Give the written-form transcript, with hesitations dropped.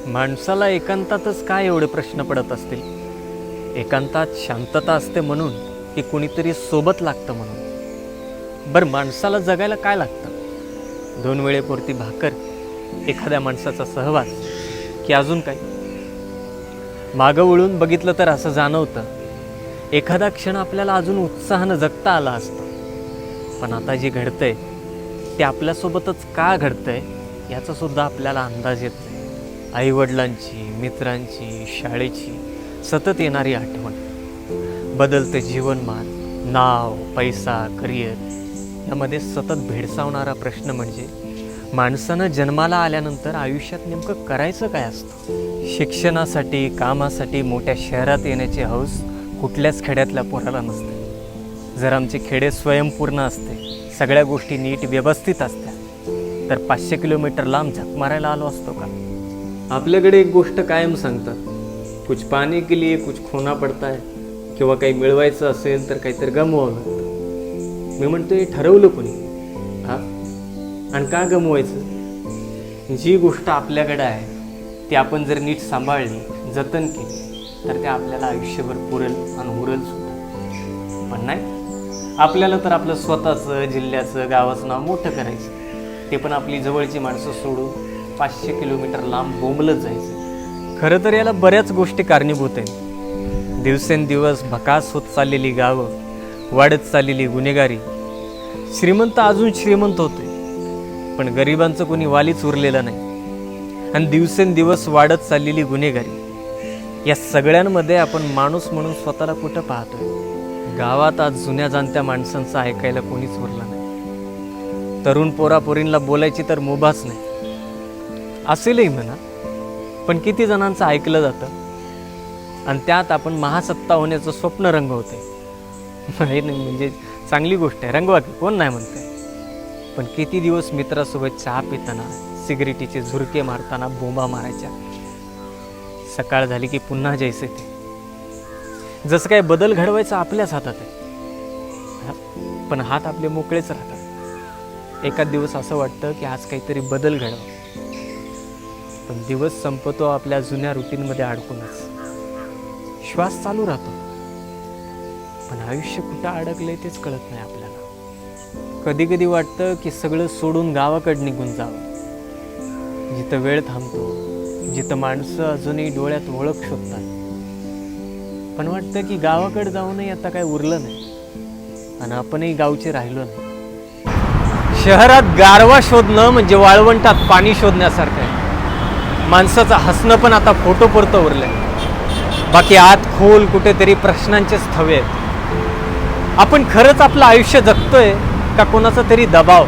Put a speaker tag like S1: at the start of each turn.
S1: माणसाला एकांतातच काय एवढे प्रश्न पडत असतील? एकांतात शांतता असते म्हणून की कुणीतरी सोबत लागतं म्हणून? बरं, माणसाला जगायला काय लागतं? 2 वेळेपुरती भाकर, एखाद्या माणसाचा सहवास, की अजून काय? मागं वळून बघितलं तर असं जाणवतं, एखादा क्षण आपल्याला अजून उत्साहानं जगता आला असतं. पण आता जे घडतंय ते आपल्यासोबतच का घडतंय याचा सुद्धा आपल्याला अंदाज येत नाही. आईवडिलांची, मित्रांची, शाळेची सतत येणारी आठवण, बदलते जीवनमान, नाव, पैसा, करिअर यामध्ये सतत भेडसावणारा प्रश्न म्हणजे माणसानं जन्माला आल्यानंतर आयुष्यात नेमकं करायचं काय असतं? शिक्षणासाठी, कामासाठी मोठ्या शहरात येण्याची हौस कुठल्याच खेड्यातल्या पोराला नसते. जर आमचे खेडे स्वयंपूर्ण असते, सगळ्या गोष्टी नीट व्यवस्थित असत्या, तर 500 किलोमीटर लांब झक मारायला आलो असतो का? आपल्याकडे एक गोष्ट कायम सांगतात, कुछ पाने के लिए कुछ खोना पडता है, किंवा काही मिळवायचं असेल तर काहीतरी गमवावं लागतं. मी म्हणतो, हे ठरवलं कोणी? आणि का गमवायचं? जी गोष्ट आपल्याकडे आहे ती आपण जर नीट सांभाळली, जतन केली, तर ते आपल्याला आयुष्यभर पुरेल आणि उरेल सुद्धा. पण नाही, आपल्याला तर आपलं स्वतःचं, जिल्ह्याचं, गावाचं नाव मोठं करायचं, ते पण आपली जवळची माणसं सोडून 500 किलोमीटर लांब बोंबलत जायचं. खरं तर याला बऱ्याच गोष्टी कारणीभूत आहेत. दिवसेंदिवस भकास होत चाललेली गावं, वाढत चाललेली गुन्हेगारी. श्रीमंत अजून श्रीमंत होतोय, पण गरिबांचं कोणी वालीच उरलेलं नाही. आणि दिवसेंदिवस वाढत चाललेली गुन्हेगारी, या सगळ्यांमध्ये आपण माणूस म्हणून स्वतःला कुठं पाहतोय? गावात आज जुन्या जाणत्या माणसांचं ऐकायला कोणीच उरलं नाही. तरुण पोरापोरींना बोलायची तर मुभाच नाही. असेलही म्हणा, पण किती जणांचं ऐकलं जातं? आणि त्यात आपण महासत्ता होण्याचं स्वप्न रंगवते. म्हणजे चांगली गोष्ट आहे, रंगवा की, कोण नाही म्हणते. पण किती दिवस मित्रासोबत चहा पिताना, सिगरेटीचे झुरके मारताना बोंबा मारायच्या. सकाळ झाली की पुन्हा जैसे ते. जसं काय बदल घडवायचा आपल्याच हातात आहे, पण हात आपले मोकळेच राहतात. एखाद दिवस असं वाटतं की आज काहीतरी बदल घडवा, पण दिवस संपतो आपल्या जुन्या रुटीनमध्ये अडकूनच. श्वास चालू राहतो, पण आयुष्य कुठं अडकलंय तेच कळत नाही आपल्याला. कधी कधी वाटतं की सगळं सोडून गावाकडे निघून जावं, जिथं वेळ थांबतो, जिथं माणसं अजूनही डोळ्यात ओळख शोधतात. पण वाटतं की गावाकडे जाऊनही आता काय उरलं नाही, आणि आपणही गावचे राहिलो नाही. शहरात गारवा शोधणं म्हणजे वाळवंटात पाणी शोधण्यासारखं आहे. माणसाचं हसणं पण आता फोटो पुरतं उरलंय, बाकी आत खोल कुठेतरी प्रश्नांचेच थवे आहेत. आपण खरंच आपलं आयुष्य जगतोय का कोणाचा तरी दबाव?